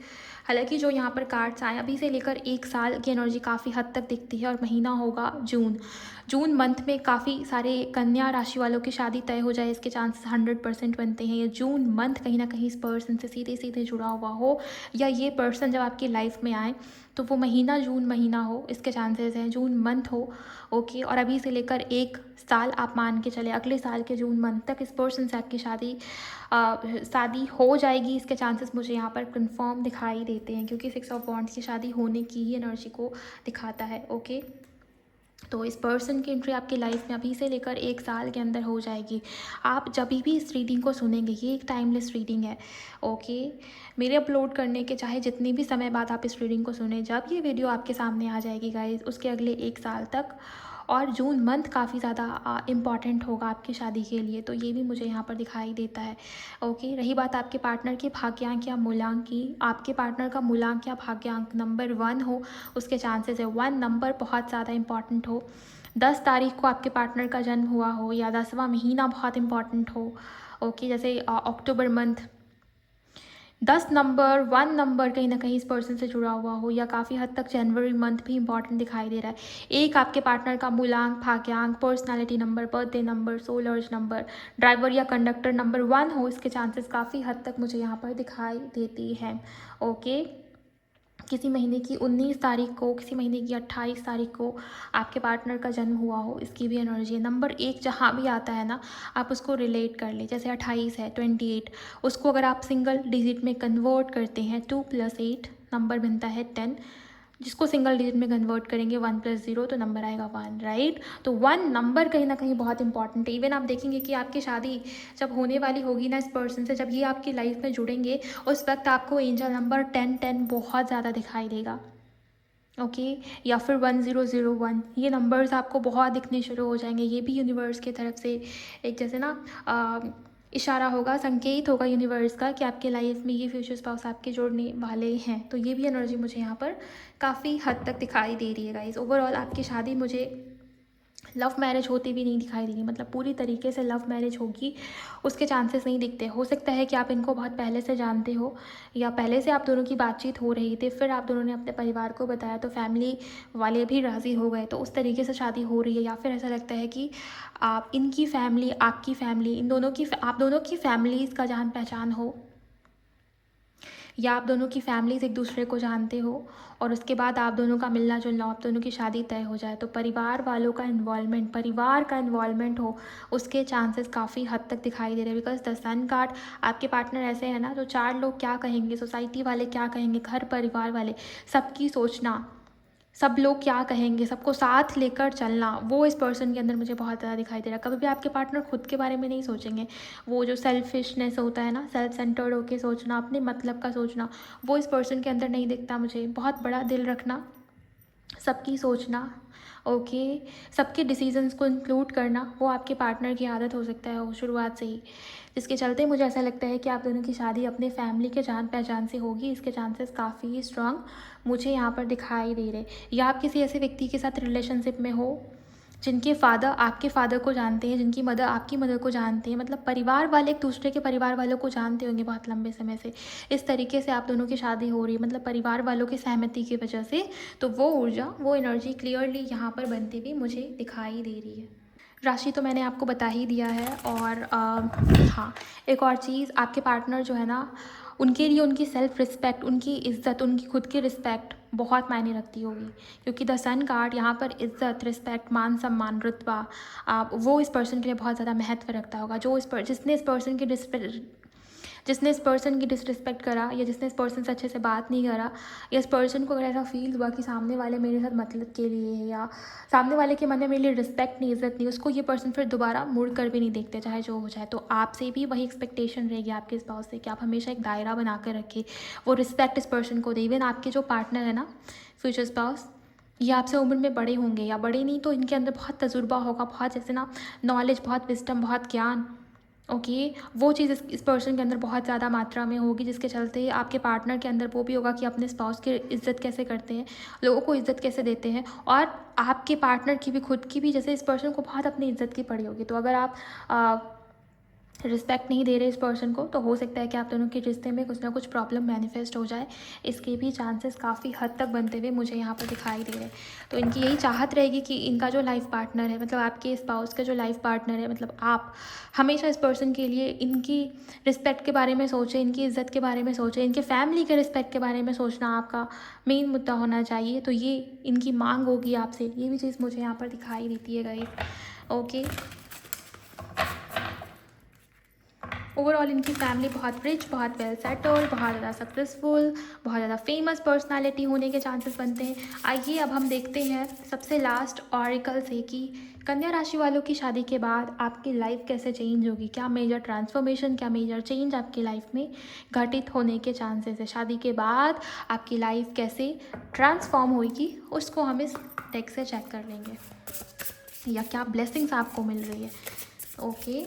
हालांकि जो यहाँ पर कार्ड्स आए अभी से लेकर 1 साल की एनर्जी काफ़ी हद तक दिखती है, और महीना होगा जून मंथ में काफ़ी सारे कन्या राशि वालों की शादी तय हो जाए, इसके चांसेस 100% बनते हैं। ये जून मंथ कहीं ना कहीं इस पर्सन से सीधे सीधे जुड़ा हुआ हो, या ये पर्सन जब आपकी लाइफ में आए तो वो महीना जून महीना हो, इसके चांसेस हैं, जून मंथ हो। ओके, और अभी से लेकर 1 साल आप मान के चले, अगले साल के जून मंथ तक इस पर्सन से आपकी शादी हो जाएगी, इसके चांसेस मुझे यहाँ पर कंफर्म दिखाई देते हैं, क्योंकि 6 ऑफ वॉन्ड्स की शादी होने की ही एनर्जी को दिखाता है। ओके, तो इस पर्सन की एंट्री आपकी लाइफ में अभी से लेकर 1 साल के अंदर हो जाएगी। आप जब भी इस रीडिंग को सुनेंगे, ये एक टाइमलेस रीडिंग है। ओके, मेरे अपलोड करने के चाहे जितनी भी समय बाद आप इस रीडिंग को सुने, जब ये वीडियो आपके सामने आ जाएगी गाइज, उसके अगले 1 साल तक, और जून मंथ काफ़ी ज़्यादा इम्पॉर्टेंट होगा आपकी शादी के लिए, तो ये भी मुझे यहाँ पर दिखाई देता है। ओके, रही बात आपके पार्टनर के भाग्यांक या मूलांक की, आपके पार्टनर का मूलांक या भाग्यांक नंबर 1 हो, उसके चांसेस है 1 नंबर बहुत ज़्यादा इंपॉर्टेंट हो। 10 तारीख को आपके पार्टनर का जन्म हुआ हो, या 10वां महीना बहुत इंपॉर्टेंट हो। ओके, जैसे अक्टूबर मंथ, 10 नंबर, 1 नंबर कहीं ना कहीं इस पर्सन से जुड़ा हुआ हो, या काफ़ी हद तक जनवरी मंथ भी इंपॉर्टेंट दिखाई दे रहा है। एक आपके पार्टनर का मूलांक, भाग्यांक, personality number, birthday number, soul urge number, driver या कंडक्टर नंबर 1 हो, इसके चांसेस काफ़ी हद तक मुझे यहाँ पर दिखाई देती हैं। ओके, किसी महीने की 19 तारीख को, किसी महीने की 28 तारीख को आपके पार्टनर का जन्म हुआ हो, इसकी भी एनर्जी है। नंबर 1 जहाँ भी आता है ना, आप उसको रिलेट कर ले, जैसे 28 है, 28, उसको अगर आप सिंगल डिजिट में कन्वर्ट करते हैं, 2 + 8 नंबर बनता है 10, जिसको सिंगल डिजिट में कन्वर्ट करेंगे 1 + 0 तो नंबर आएगा 1, राइट। तो 1 नंबर कहीं ना कहीं बहुत इंपॉर्टेंट है। इवन आप देखेंगे कि आपकी शादी जब होने वाली होगी ना इस पर्सन से, जब ये आपकी लाइफ में जुड़ेंगे, उस वक्त आपको एंजल नंबर 10 बहुत ज़्यादा दिखाई देगा। ओके, या फिर 1001, ये नंबर्स आपको बहुत दिखने शुरू हो जाएंगे। ये भी यूनिवर्स की तरफ से एक जैसे ना इशारा होगा, संकेत होगा यूनिवर्स का कि आपके लाइफ में ये फ्यूचर स्पाउस आपके जोड़ने वाले हैं। तो ये भी एनर्जी मुझे यहाँ पर काफ़ी हद तक दिखाई दे रही है गाइस। ओवरऑल आपकी शादी मुझे लव मैरिज होती भी नहीं दिखाई दे रही, मतलब पूरी तरीके से लव मैरिज होगी उसके चांसेस नहीं दिखते। हो सकता है कि आप इनको बहुत पहले से जानते हो, या पहले से आप दोनों की बातचीत हो रही थी, फिर आप दोनों ने अपने परिवार को बताया तो फैमिली वाले भी राज़ी हो गए, तो उस तरीके से शादी हो रही है। या फिर ऐसा लगता है कि आप इनकी फैमिली, आपकी फैमिली, इन दोनों की, आप दोनों की फैमिलीज़ का जान पहचान हो, या आप दोनों की फैमिलीज़ एक दूसरे को जानते हो, और उसके बाद आप दोनों का मिलना जुलना, आप दोनों की शादी तय हो जाए, तो परिवार वालों का इन्वॉल्वमेंट, परिवार का इन्वॉल्वमेंट हो, उसके चांसेस काफ़ी हद तक दिखाई दे रहे हैं। बिकॉज द सन कार्ड, आपके पार्टनर ऐसे है ना, तो 4 लोग क्या कहेंगे, सोसाइटी वाले क्या कहेंगे, घर परिवार वाले, सबकी सोचना, सब लोग क्या कहेंगे, सबको साथ लेकर चलना, वो इस पर्सन के अंदर मुझे बहुत ज़्यादा दिखाई दे रहा है। कभी भी आपके पार्टनर खुद के बारे में नहीं सोचेंगे। वो जो सेल्फिशनेस होता है ना, सेल्फ सेंटर्ड होकर सोचना, अपने मतलब का सोचना, वो इस पर्सन के अंदर नहीं दिखता मुझे। बहुत बड़ा दिल रखना, सबकी सोचना, ओके, सबके डिसीजंस को इंक्लूड करना, वो आपके पार्टनर की आदत हो सकता है वो शुरुआत से ही, जिसके चलते मुझे ऐसा लगता है कि आप दोनों की शादी अपने फैमिली के जान पहचान से होगी। इसके चांसेस काफ़ी स्ट्रांग मुझे यहाँ पर दिखाई दे रहे। या आप किसी ऐसे व्यक्ति के साथ रिलेशनशिप में हो जिनके फादर आपके फादर को जानते हैं, जिनकी मदर आपकी मदर को जानते हैं, मतलब परिवार वाले एक दूसरे के परिवार वालों को जानते होंगे बहुत लंबे समय से। इस तरीके से आप दोनों की शादी हो रही है, मतलब परिवार वालों की सहमति की वजह से। तो वो ऊर्जा, वो एनर्जी क्लियरली यहाँ पर बनती हुई मुझे दिखाई दे रही है। राशि तो मैंने आपको बता ही दिया है। और हाँ, एक और चीज़, आपके पार्टनर जो है ना, उनके लिए उनकी सेल्फ रिस्पेक्ट, उनकी इज़्ज़त, उनकी खुद की रिस्पेक्ट बहुत मायने रखती होगी। क्योंकि द सन कार्ड यहाँ पर इज़्ज़त, रिस्पेक्ट, मान सम्मान, रुतबा, वो इस पर्सन के लिए बहुत ज़्यादा महत्व रखता होगा। जो जिसने इस पर्सन की डिसरिस्पेक्ट करा, या जिसने इस पर्सन से अच्छे से बात नहीं करा, या इस पर्सन को अगर ऐसा फील हुआ कि सामने वाले मेरे साथ मतलब के लिए है, या सामने वाले के मन में मेरे लिए रिस्पेक्ट नहीं, इज़्ज़त नहीं, उसको ये पर्सन फिर दोबारा मुड़ कर भी नहीं देखते, चाहे जो हो जाए। तो आपसे भी वही एक्सपेक्टेशन रहेगी आपके स्पाउस से कि आप हमेशा एक दायरा बना कर रखें, वो रिस्पेक्ट इस पर्सन को दे। इवन आपके जो पार्टनर है ना, फ्यूचर स्पाउस, ये आपसे उम्र में बड़े होंगे, या बड़े नहीं तो इनके अंदर बहुत तजुर्बा होगा, बहुत जैसे ना नॉलेज, बहुत विस्डम, बहुत ज्ञान, ओके, वो चीज़ इस पर्सन के अंदर बहुत ज़्यादा मात्रा में होगी, जिसके चलते आपके पार्टनर के अंदर वो भी होगा कि अपने स्पाउस की इज़्ज़त कैसे करते हैं, लोगों को इज़्ज़त कैसे देते हैं। और आपके पार्टनर की भी, खुद की भी, जैसे इस पर्सन को बहुत अपनी इज़्ज़त की पड़ी होगी। तो अगर आप रिस्पेक्ट नहीं दे रहे इस पर्सन को, तो हो सकता है कि आप दोनों के रिश्ते में कुछ ना कुछ प्रॉब्लम मैनिफेस्ट हो जाए। इसके भी चांसेस काफ़ी हद तक बनते हुए मुझे यहाँ पर दिखाई दे रहे हैं। तो इनकी यही चाहत रहेगी कि इनका जो लाइफ पार्टनर है, मतलब आपके स्पाउस का जो लाइफ पार्टनर है, मतलब आप हमेशा इस पर्सन के लिए इनकी रिस्पेक्ट के बारे में सोचें, इनकी इज़्ज़त के बारे में सोचें, इनके फैमिली के रिस्पेक्ट के बारे में सोचना आपका मेन मुद्दा होना चाहिए। तो ये इनकी मांग होगी आपसे, ये भी चीज़ मुझे यहाँ पर दिखाई देती है गाइस। ओके, ओवरऑल इनकी फैमिली बहुत रिच, बहुत वेल सेटल्ड, बहुत ज़्यादा सक्सेसफुल, बहुत ज़्यादा फेमस पर्सनालिटी होने के चांसेस बनते हैं। आइए अब हम देखते हैं सबसे लास्ट ऑरिकल से कि कन्या राशि वालों की शादी के बाद आपकी लाइफ कैसे चेंज होगी, क्या मेजर ट्रांसफॉर्मेशन, क्या मेजर चेंज आपकी लाइफ में घटित होने के चांसेस है। शादी के बाद आपकी लाइफ कैसे ट्रांसफॉर्म होगी, उसको हम इस डेक से चेक कर लेंगे, या क्या ब्लेसिंग्स आपको मिल रही है। ओके,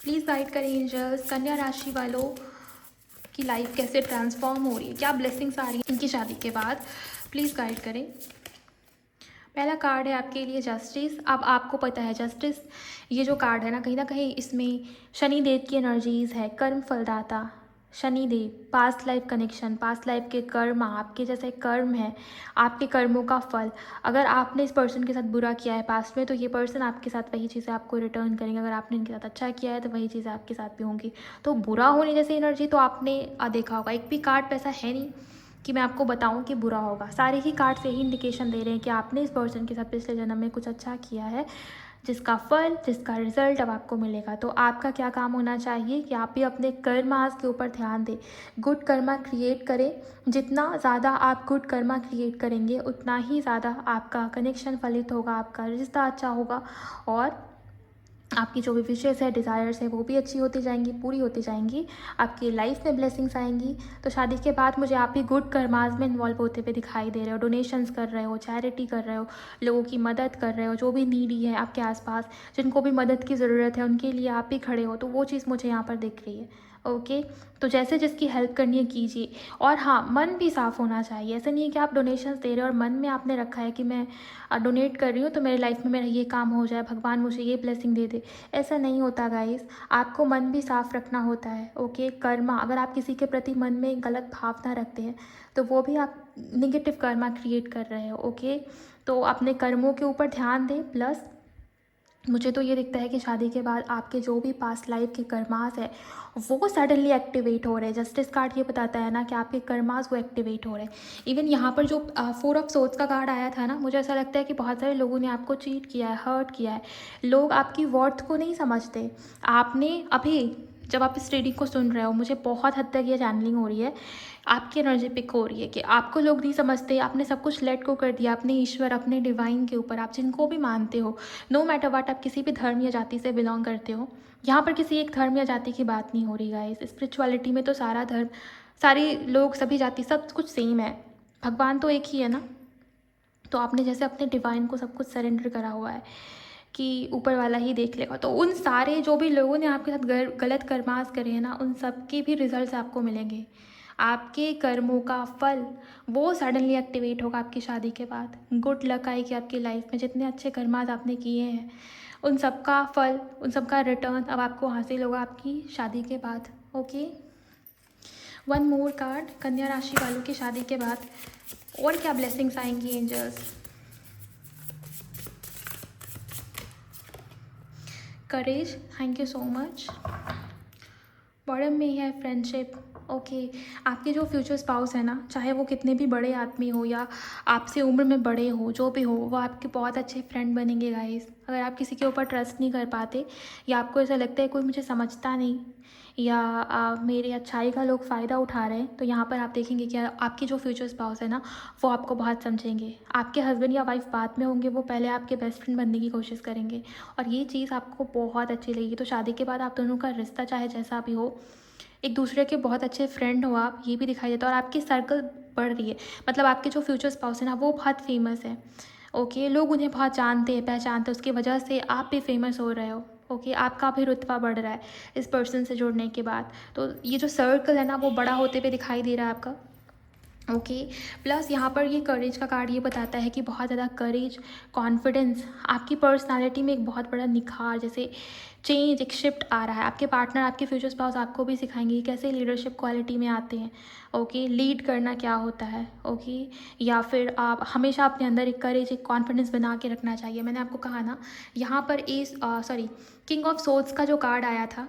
प्लीज़ गाइड करें एंजल्स, कन्या राशि वालों की लाइफ कैसे ट्रांसफॉर्म हो रही है, क्या ब्लेसिंग्स आ रही है इनकी शादी के बाद, प्लीज़ गाइड करें। पहला कार्ड है आपके लिए जस्टिस। अब आपको पता है जस्टिस, ये जो कार्ड है ना कहीं इसमें शनि देव की एनर्जीज है, कर्म फलदाता Shani Dev, past life connection, past life के कर्म, आपके जैसे कर्म है, आपके कर्मों का फल। अगर आपने इस पर्सन के साथ बुरा किया है पास्ट में, तो ये पर्सन आपके साथ वही चीज़ें आपको रिटर्न करेंगे। अगर आपने इनके साथ अच्छा किया है, तो वही चीज़ें आपके साथ भी होंगी। तो बुरा होने जैसी एनर्जी तो आपने देखा होगा, एक भी कार्ड ऐसा है नहीं कि मैं आपको बताऊं कि बुरा होगा। सारे ही कार्ड से ही इंडिकेशन दे रहे हैं कि आपने इस पर्सन के साथ पिछले जन्म में कुछ अच्छा किया है, जिसका फल, जिसका रिजल्ट अब आपको मिलेगा। तो आपका क्या काम होना चाहिए कि आप भी अपने कर्मास के ऊपर ध्यान दें, गुड कर्मा क्रिएट करें। जितना ज़्यादा आप गुड कर्मा क्रिएट करेंगे, उतना ही ज़्यादा आपका कनेक्शन फलित होगा, आपका रिश्ता अच्छा होगा, और आपकी जो भी विशेष है, डिज़ायर्स है, वो भी अच्छी होती जाएंगी, पूरी होती जाएंगी, आपकी लाइफ में ब्लेसिंग्स आएंगी। तो शादी के बाद मुझे आप भी गुड कर्माज में इन्वॉल्व होते हुए दिखाई दे रहे हो, डोनेशंस कर रहे हो, चैरिटी कर रहे हो, लोगों की मदद कर रहे हो, जो भी नीडी है आपके आसपास, जिनको भी मदद की ज़रूरत है, उनके लिए आप भी खड़े हो। तो वो चीज़ मुझे यहाँ पर दिख रही है। ओके, तो जैसे जिसकी हेल्प करनी है कीजिए। और हाँ, मन भी साफ़ होना चाहिए। ऐसा नहीं है कि आप डोनेशंस दे रहे हो और मन में आपने रखा है कि मैं डोनेट कर रही हूँ तो मेरे लाइफ में मेरा ये काम हो जाए, भगवान मुझे ये ब्लेसिंग दे दे। ऐसा नहीं होता गाइस, आपको मन भी साफ़ रखना होता है। ओके, कर्मा, अगर आप किसी के प्रति मन में गलत भावना रखते हैं, तो वो भी आप निगेटिव कर्मा क्रिएट कर रहे हो। ओके, तो अपने कर्मों के ऊपर ध्यान दें। प्लस मुझे तो ये दिखता है कि शादी के बाद आपके जो भी पास्ट लाइफ के कर्मास है, वो सडनली एक्टिवेट हो रहे हैं। जस्टिस कार्ड ये बताता है ना कि आपके कर्मास वो एक्टिवेट हो रहे हैं। इवन यहाँ पर जो 4 ऑफ सोर्ड्स का कार्ड आया था ना, मुझे ऐसा लगता है कि बहुत सारे लोगों ने आपको चीट किया है, हर्ट किया है। लोग आपकी वर्थ को नहीं समझते। आपने अभी जब आप इस रीडिंग को सुन रहे हो, मुझे बहुत हद तक ये चैनलिंग हो रही है, आपकी एनर्जी पिक हो रही है कि आपको लोग नहीं समझते, आपने सब कुछ लेट को कर दिया अपने ईश्वर, अपने डिवाइन के ऊपर, आप जिनको भी मानते हो, नो मैटर वाट, आप किसी भी धर्म या जाति से बिलोंग करते हो। यहाँ पर किसी एक धर्म या जाति की बात नहीं हो रही गाइस। स्पिरिचुअलिटी में तो सारा धर्म, सारे लोग, सभी जाति, सब कुछ सेम है, भगवान तो एक ही है ना। तो आपने जैसे अपने डिवाइन को सब कुछ सरेंडर करा हुआ है कि ऊपर वाला ही देख लेगा, तो उन सारे जो भी लोगों ने आपके साथ गलत कर्मास करे हैं ना, उन सब के भी रिजल्ट्स आपको मिलेंगे। आपके कर्मों का फल वो सडनली एक्टिवेट होगा आपकी शादी के बाद। गुड लक आएगी आपकी लाइफ में, जितने अच्छे कर्मास आपने किए हैं उन सब का फल, उन सब का रिटर्न अब आपको हासिल होगा आपकी शादी के बाद। ओके, वन मोर कार्ड, कन्या राशि वालों की शादी के बाद और क्या ब्लेसिंग्स आएंगी angels. Courage, thank you so much. Bottom में है फ्रेंडशिप। ओके, आपके जो फ्यूचर स्पाउस है ना, चाहे वो कितने भी बड़े आदमी हो या आपसे उम्र में बड़े हो, जो भी हो, वो आपके बहुत अच्छे फ्रेंड बनेंगे गाइस। अगर आप किसी के ऊपर ट्रस्ट नहीं कर पाते या आपको ऐसा लगता है कोई मुझे समझता नहीं या मेरी अच्छाई का लोग फ़ायदा उठा रहे हैं, तो यहाँ पर आप देखेंगे कि आपके जो फ्यूचर स्पाउस है ना, वो आपको बहुत समझेंगे। आपके हस्बैंड या वाइफ बाद में होंगे, वो पहले आपके बेस्ट फ्रेंड बनने की कोशिश करेंगे और ये चीज़ आपको बहुत अच्छी लगेगी। तो शादी के बाद आप दोनों का रिश्ता चाहे जैसा भी हो, एक दूसरे के बहुत अच्छे फ्रेंड हो आप, ये भी दिखाई देता है। और आपकी सर्कल बढ़ रही है, मतलब आपके जो फ्यूचर स्पाउस है ना, वो बहुत फेमस है। ओके, लोग उन्हें बहुत जानते हैं, पहचानते हैं, उसकी वजह से आप भी फेमस हो रहे हो। ओके, आपका भी रुतबा बढ़ रहा है इस पर्सन से जुड़ने के बाद। तो ये जो सर्कल है ना, वो बड़ा होते हुए दिखाई दे रहा है आपका। ओके, प्लस यहाँ पर ये करेज का कार्ड ये बताता है कि बहुत ज़्यादा करेज, कॉन्फिडेंस, आपकी पर्सनालिटी में एक बहुत बड़ा निखार, जैसे चेंज, एक शिफ्ट आ रहा है। आपके पार्टनर, आपके फ्यूचर स्पाउस आपको भी सिखाएंगे कि कैसे लीडरशिप क्वालिटी में आते हैं। ओके, लीड करना क्या होता है। ओके, या फिर आप हमेशा अपने अंदर एक करेज, एक कॉन्फिडेंस बना के रखना चाहिए। मैंने आपको कहा ना, यहाँ पर किंग ऑफ सोर्ड्स का जो कार्ड आया था,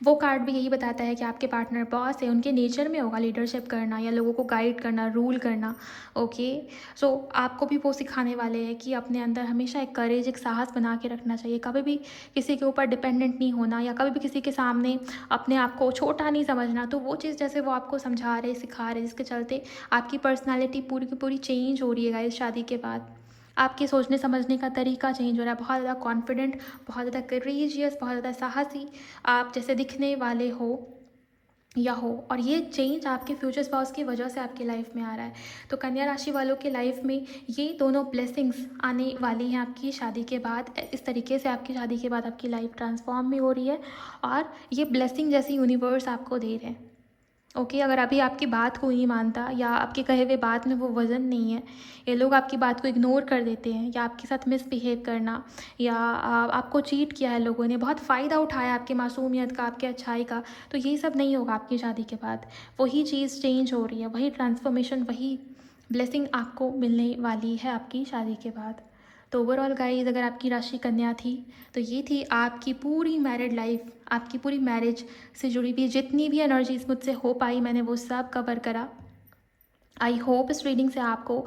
वो कार्ड भी यही बताता है कि आपके पार्टनर बॉस है, उनके नेचर में होगा लीडरशिप करना या लोगों को गाइड करना, रूल करना। ओके, सो आपको भी वो सिखाने वाले हैं कि अपने अंदर हमेशा एक करेज, एक साहस बना के रखना चाहिए, कभी भी किसी के ऊपर डिपेंडेंट नहीं होना या कभी भी किसी के सामने अपने आप को छोटा नहीं समझना। तो वो चीज़ जैसे वो आपको समझा रहे, सिखा रहे, जिसके चलते आपकी पर्सनैलिटी पूरी की पूरी चेंज हो रही है इस शादी के बाद। आपके सोचने समझने का तरीका चेंज हो रहा है, बहुत ज़्यादा कॉन्फिडेंट, बहुत ज़्यादा करेजियस, बहुत ज़्यादा साहसी आप जैसे दिखने वाले हो या हो। और ये चेंज आपके फ्यूचर स्पाउस की वजह से आपकी लाइफ में आ रहा है। तो कन्या राशि वालों के लाइफ में ये दोनों ब्लेसिंग्स आने वाली हैं आपकी शादी के बाद। इस तरीके से आपकी शादी के बाद आपकी लाइफ ट्रांसफॉर्म भी हो रही है और ये ब्लेसिंग जैसी यूनिवर्स आपको दे रहे हैं। ओके, अगर अभी आपकी बात को नहीं मानता या आपके कहे हुए बात में वो वज़न नहीं है, ये लोग आपकी बात को इग्नोर कर देते हैं या आपके साथ मिसबिहेव करना या आपको चीट किया है लोगों ने, बहुत फ़ायदा उठाया आपकी मासूमियत का, आपके अच्छाई का, तो ये सब नहीं होगा आपकी शादी के बाद। वही चीज़ चेंज हो रही है, वही ट्रांसफॉर्मेशन, वही ब्लेसिंग आपको मिलने वाली है आपकी शादी के बाद। तो ओवरऑल गाइज, अगर आपकी राशि कन्या थी तो ये थी आपकी पूरी मैरिड लाइफ, आपकी पूरी मैरिज से जुड़ी हुई जितनी भी एनर्जीज मुझसे हो पाई, मैंने वो सब कवर करा। आई होप इस रीडिंग से आपको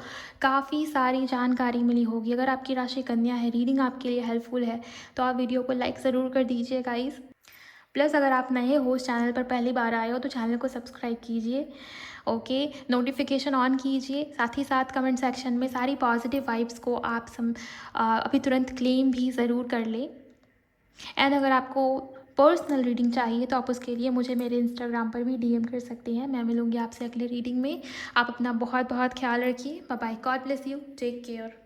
काफ़ी सारी जानकारी मिली होगी। अगर आपकी राशि कन्या है, रीडिंग आपके लिए हेल्पफुल है, तो आप वीडियो को लाइक ज़रूर कर दीजिए गाइज। प्लस अगर आप नए हो, इस चैनल पर पहली बार आए हो, तो चैनल को सब्सक्राइब कीजिए। ओके, नोटिफिकेशन ऑन कीजिए, साथ ही साथ कमेंट सेक्शन में सारी पॉजिटिव वाइब्स को आप अभी तुरंत क्लेम भी ज़रूर कर लें। एंड अगर आपको पर्सनल रीडिंग चाहिए तो आप उसके लिए मुझे मेरे इंस्टाग्राम पर भी डीएम कर सकते हैं। मैं मिलूँगी आपसे अगले रीडिंग में। आप अपना बहुत बहुत ख्याल रखिए। Bye bye, God bless you, take care.